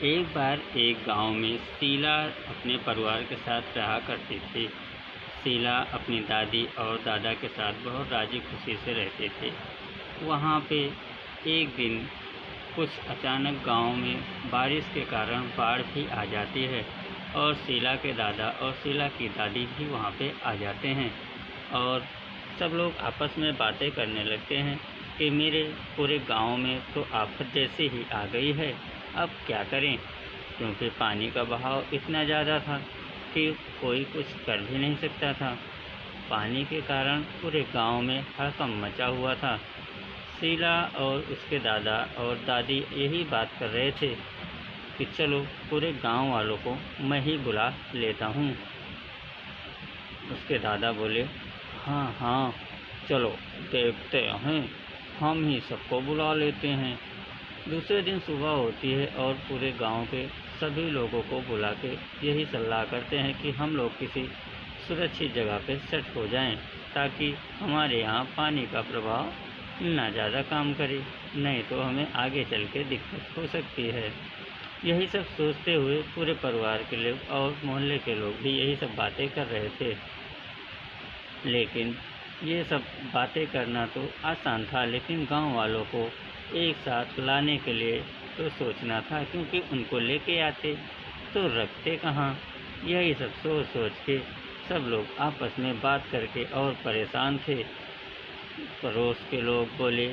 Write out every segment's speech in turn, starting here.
एक बार एक गांव में शीला अपने परिवार के साथ रहा करती थी। शीला अपनी दादी और दादा के साथ बहुत राजी खुशी से रहते थे। वहाँ पे एक दिन कुछ अचानक गांव में बारिश के कारण बाढ़ भी आ जाती है और शीला के दादा और शीला की दादी भी वहाँ पे आ जाते हैं और सब लोग आपस में बातें करने लगते हैं कि मेरे पूरे गांव में तो आफत जैसी ही आ गई है, अब क्या करें। क्योंकि पानी का बहाव इतना ज़्यादा था कि कोई कुछ कर भी नहीं सकता था। पानी के कारण पूरे गांव में हड़कंप मचा हुआ था। शीला और उसके दादा और दादी यही बात कर रहे थे कि चलो पूरे गांव वालों को मैं ही बुला लेता हूँ। उसके दादा बोले, हाँ हाँ चलो देखते हैं, हम ही सबको बुला लेते हैं। दूसरे दिन सुबह होती है और पूरे गांव के सभी लोगों को बुला के यही सलाह करते हैं कि हम लोग किसी सुरक्षित जगह पे सेट हो जाएं ताकि हमारे यहाँ पानी का प्रभाव ना ज़्यादा काम करे, नहीं तो हमें आगे चल के दिक्कत हो सकती है। यही सब सोचते हुए पूरे परिवार के लोग और मोहल्ले के लोग भी यही सब बातें कर रहे थे। लेकिन ये सब बातें करना तो आसान था, लेकिन गांव वालों को एक साथ लाने के लिए तो सोचना था, क्योंकि उनको लेके आते तो रखते कहाँ। यही सब सोच सोच के सब लोग आपस में बात करके और परेशान थे। पड़ोस के लोग बोले,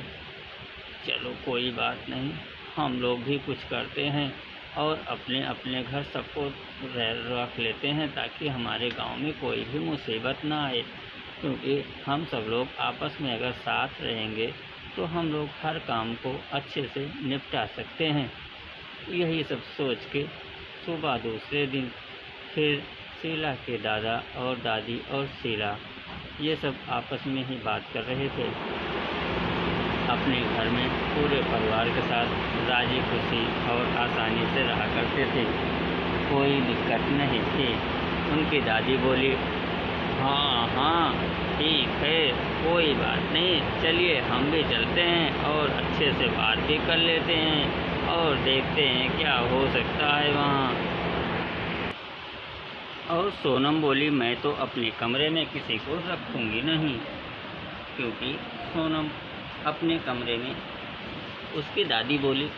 चलो कोई बात नहीं, हम लोग भी कुछ करते हैं और अपने अपने घर सबको रख लेते हैं ताकि हमारे गांव में कोई भी मुसीबत ना आए। क्योंकि हम सब लोग आपस में अगर साथ रहेंगे तो हम लोग हर काम को अच्छे से निपटा सकते हैं। यही सब सोच के सुबह दूसरे दिन फिर शीला के दादा और दादी और शीला ये सब आपस में ही बात कर रहे थे। अपने घर में पूरे परिवार के साथ राजी खुशी और आसानी से रहा करते थे, कोई दिक्कत नहीं थी। उनकी दादी बोली, हाँ हाँ ठीक है, कोई बात नहीं, चलिए हम भी चलते हैं और अच्छे से बात भी कर लेते हैं और देखते हैं क्या हो सकता है वहाँ। और सोनम बोली, मैं तो अपने कमरे में किसी को रखूँगी नहीं, क्योंकि सोनम अपने कमरे में। उसकी दादी बोली,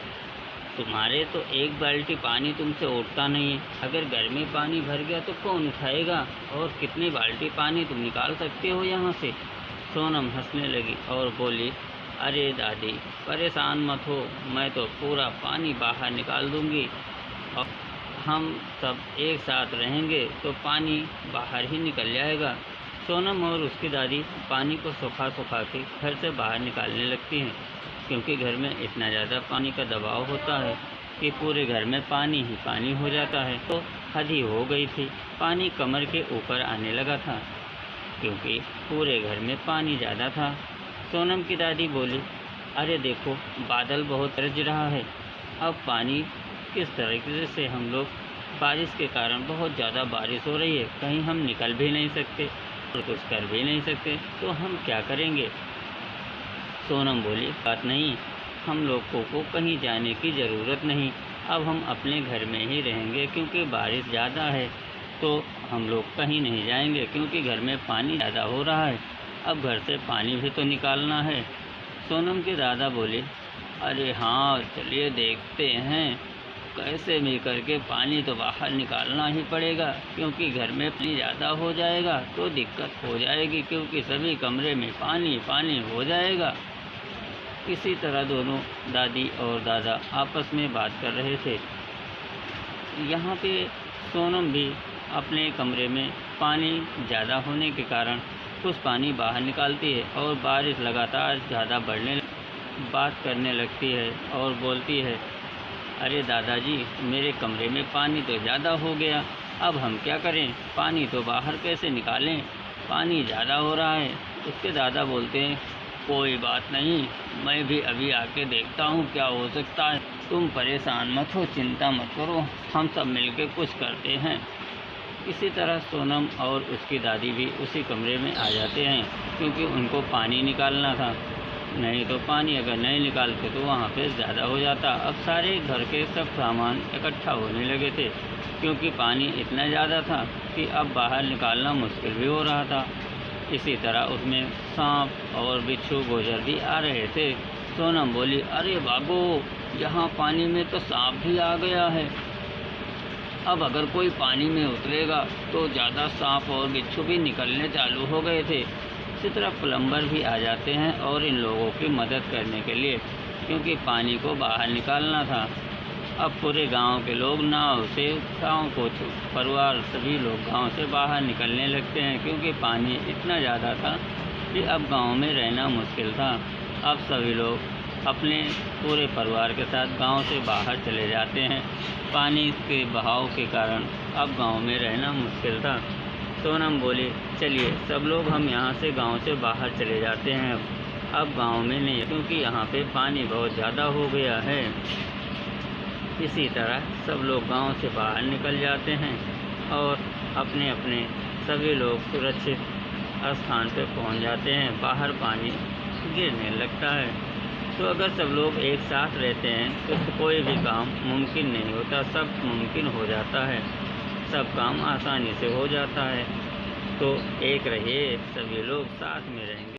तुम्हारे तो एक बाल्टी पानी तुमसे उठता नहीं है, अगर घर में पानी भर गया तो कौन उठाएगा, और कितनी बाल्टी पानी तुम निकाल सकते हो यहाँ से। सोनम हंसने लगी और बोली, अरे दादी परेशान मत हो, मैं तो पूरा पानी बाहर निकाल दूँगी और हम सब एक साथ रहेंगे तो पानी बाहर ही निकल जाएगा। सोनम और उसकी दादी पानी को सुखा सुखा के घर से बाहर निकालने लगती हैं, क्योंकि घर में इतना ज़्यादा पानी का दबाव होता है कि पूरे घर में पानी ही पानी हो जाता है। तो हद ही हो गई थी, पानी कमर के ऊपर आने लगा था, क्योंकि पूरे घर में पानी ज़्यादा था। सोनम की दादी बोली, अरे देखो बादल बहुत गरज रहा है, अब पानी किस तरीके से हम लोग, बारिश के कारण बहुत ज़्यादा बारिश हो रही है, कहीं हम निकल भी नहीं सकते और कुछ कर भी नहीं सकते, तो हम क्या करेंगे। सोनम बोली, बात नहीं, हम लोगों को कहीं जाने की ज़रूरत नहीं, अब हम अपने घर में ही रहेंगे, क्योंकि बारिश ज़्यादा है तो हम लोग कहीं नहीं जाएंगे, क्योंकि घर में पानी ज़्यादा हो रहा है, अब घर से पानी भी तो निकालना है। सोनम के दादा बोले, अरे हाँ चलिए देखते हैं, कैसे भी करके पानी तो बाहर निकालना ही पड़ेगा, क्योंकि घर में पानी ज़्यादा हो जाएगा तो दिक्कत हो जाएगी, क्योंकि सभी कमरे में पानी पानी हो जाएगा। इसी तरह दोनों दादी और दादा आपस में बात कर रहे थे। यहाँ पे सोनम भी अपने कमरे में पानी ज़्यादा होने के कारण कुछ पानी बाहर निकालती है और बारिश लगातार ज़्यादा बात करने लगती है और बोलती है, अरे दादाजी मेरे कमरे में पानी तो ज़्यादा हो गया, अब हम क्या करें, पानी तो बाहर कैसे निकालें, पानी ज़्यादा हो रहा है। उसके दादा बोलते हैं, कोई बात नहीं, मैं भी अभी आके देखता हूँ क्या हो सकता है, तुम परेशान मत हो, चिंता मत करो, हम सब मिलके कुछ करते हैं। इसी तरह सोनम और उसकी दादी भी उसी कमरे में आ जाते हैं, क्योंकि उनको पानी निकालना था। नहीं तो पानी अगर नहीं निकालते तो वहाँ पे ज़्यादा हो जाता। अब सारे घर के सब सामान इकट्ठा होने लगे थे, क्योंकि पानी इतना ज़्यादा था कि अब बाहर निकालना मुश्किल भी हो रहा था। इसी तरह उसमें सांप और बिच्छू गोजर भी आ रहे थे। सोनम बोली, अरे भागो, यहाँ पानी में तो सांप भी आ गया है। अब अगर कोई पानी में उतरेगा तो ज़्यादा सांप और बिच्छू भी निकलने चालू हो गए थे। इसी तरह प्लम्बर भी आ जाते हैं और इन लोगों की मदद करने के लिए, क्योंकि पानी को बाहर निकालना था। अब पूरे गांव के लोग नाव से गांव को परिवार सभी लोग गांव से बाहर निकलने लगते हैं, क्योंकि पानी इतना ज़्यादा था कि अब गांव में रहना मुश्किल था। अब सभी लोग अपने पूरे परिवार के साथ गांव से बाहर चले जाते हैं। पानी के बहाव के कारण अब गांव में रहना मुश्किल था। सोनम बोली, चलिए सब लोग हम यहाँ से गांव से बाहर चले जाते हैं, अब गांव में नहीं, क्योंकि यहाँ पे पानी बहुत ज़्यादा हो गया है। इसी तरह सब लोग गांव से बाहर निकल जाते हैं और अपने अपने सभी लोग सुरक्षित स्थान पर पहुँच जाते हैं। बाहर पानी गिरने लगता है। तो अगर सब लोग एक साथ रहते हैं तो कोई भी काम मुमकिन नहीं होता, सब मुमकिन हो जाता है, सब काम आसानी से हो जाता है। तो एक रहिए, सभी लोग साथ में रहेंगे।